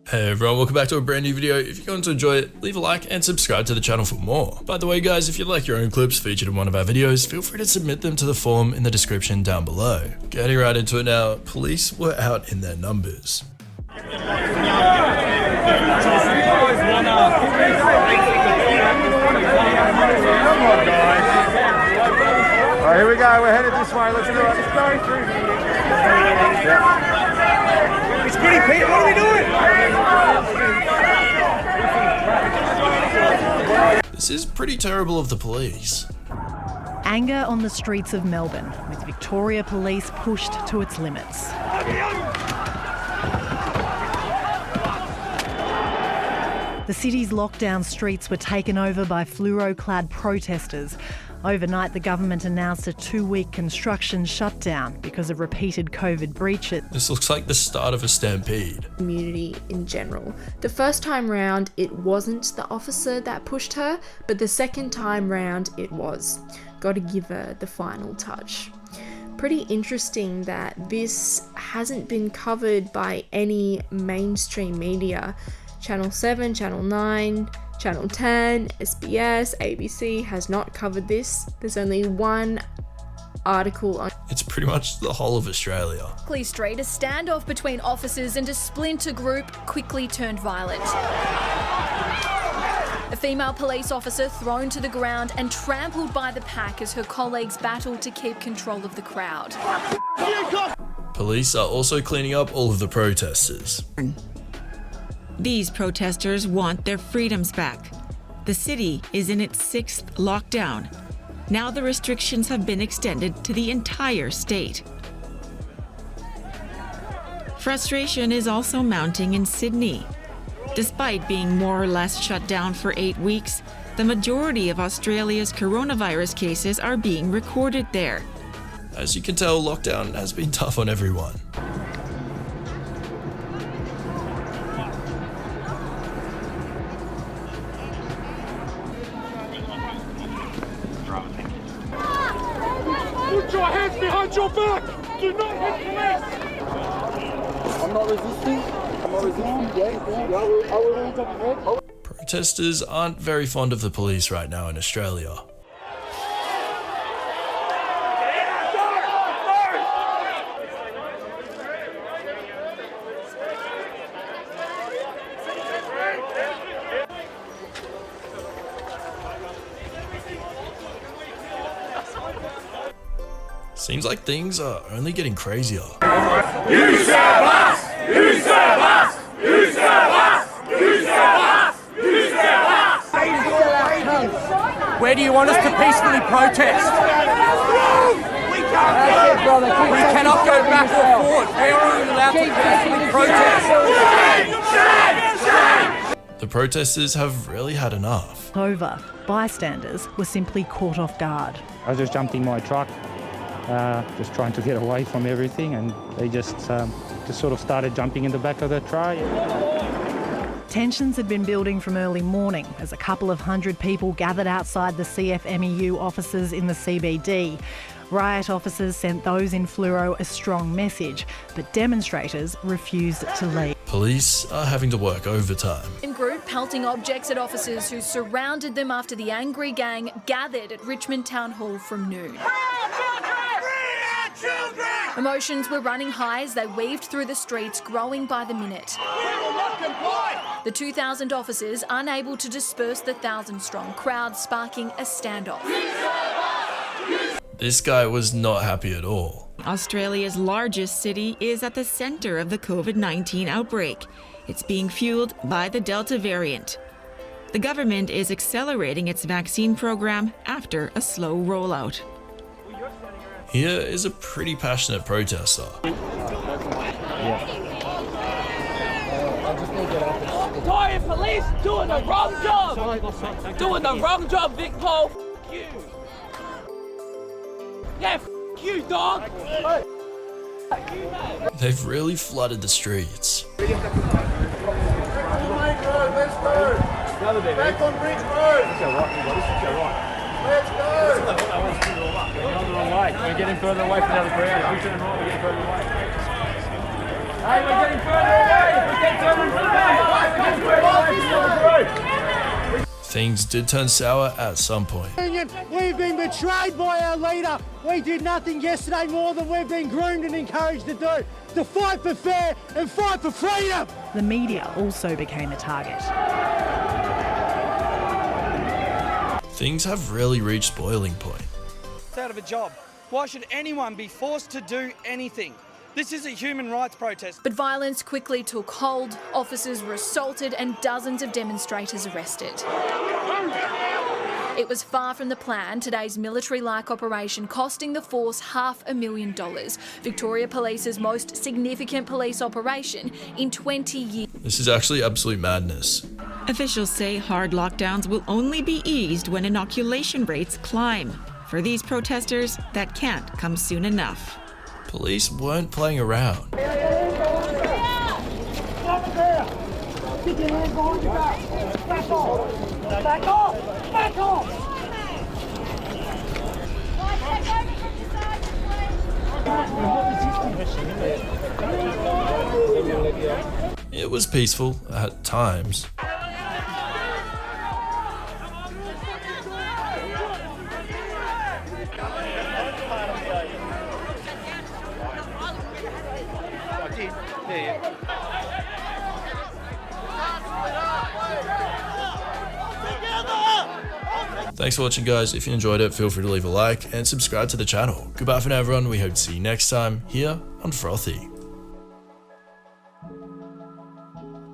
Hey everyone, welcome back to a brand new video. If you're going to enjoy it, leave a like and subscribe to the channel for more. By the way guys, if you'd like your own clips featured in one of our videos, feel free to submit them to the form in the description down below. Getting right into it now, police were out in their numbers. Alright, here we go, we're headed this way, let's do it. It's going through here. It's pretty Pete, what are we doing? This is pretty terrible of the police. Anger on the streets of Melbourne, with Victoria Police pushed to its limits. The city's lockdown streets were taken over by fluoro-clad protesters. Overnight, the government announced a 2-week construction shutdown because of repeated COVID breaches. This looks like the start of a stampede. Community in general. The first time round, it wasn't the officer that pushed her, but the second time round, it was. Gotta give her the final touch. Pretty interesting that this hasn't been covered by any mainstream media. Channel 7, Channel 9, Channel 10, SBS, ABC has not covered this. There's only one article on. It's pretty much the whole of Australia. Street, a standoff between officers and a splinter group quickly turned violent. A female police officer thrown to the ground and trampled by the pack as her colleagues battled to keep control of the crowd. Police are also cleaning up all of the protesters. These protesters want their freedoms back. The city is in its 6th lockdown. Now the restrictions have been extended to the entire state. Frustration is also mounting in Sydney. Despite being more or less shut down for 8 weeks, the majority of Australia's coronavirus cases are being recorded there. As you can tell, lockdown has been tough on everyone. Put your hands behind your back! Do not hit police! I'm not resisting. I will on top of your head. Protesters aren't very fond of the police right now in Australia. Seems like things are only getting crazier. You serve us! You serve us! You serve us! You serve us! You serve us! Where do you want us to peacefully protest? We cannot go back or forward. We are only allowed to peacefully protest. The protesters have really had enough. Over, bystanders were simply caught off guard. I just jumped in my truck, just trying to get away from everything, and they just sort of started jumping in the back of the truck. Tensions had been building from early morning as a couple of hundred people gathered outside the CFMEU offices in the CBD. Riot officers sent those in fluoro a strong message, but demonstrators refused to leave. Police are having to work overtime. In group pelting objects at officers who surrounded them after the angry gang gathered at Richmond Town Hall from noon. Emotions were running high as they weaved through the streets, growing by the minute. The 2,000 officers unable to disperse the 1,000-strong crowd, sparking a standoff. This guy was not happy at all. Australia's largest city is at the center of the COVID-19 outbreak. It's being fueled by the Delta variant. The government is accelerating its vaccine program after a slow rollout. Here is a pretty passionate protester. Tired police doing the wrong job! Doing the wrong job, Vic Paul! F you! Yeah, f you, dog! They've really flooded the streets. Back on Bridge Road! Let's go! We're getting further away from the other ground. If we turn right, we're getting further away. Hey, we're getting further away! We're getting further away! things did turn sour at some point. We've been betrayed by our leader. We did nothing yesterday more than we've been groomed and encouraged to do. To fight for fair and fight for freedom. The media also became a target. Things have really reached boiling point. It's out of a job. Why should anyone be forced to do anything? This is a human rights protest. But violence quickly took hold, officers were assaulted and dozens of demonstrators arrested. It was far from the plan, today's military-like operation costing the force $500,000, Victoria Police's most significant police operation in 20 years. This is actually absolute madness. Officials say hard lockdowns will only be eased when inoculation rates climb. For these protesters, that can't come soon enough. Police weren't playing around. Keep your hands behind your back. Back off. Back off. Back off. It was peaceful at times. Thanks for watching, guys. If you enjoyed it, feel free to leave a like and subscribe to the channel. Goodbye for now, everyone. We hope to see you next time here on Frothy.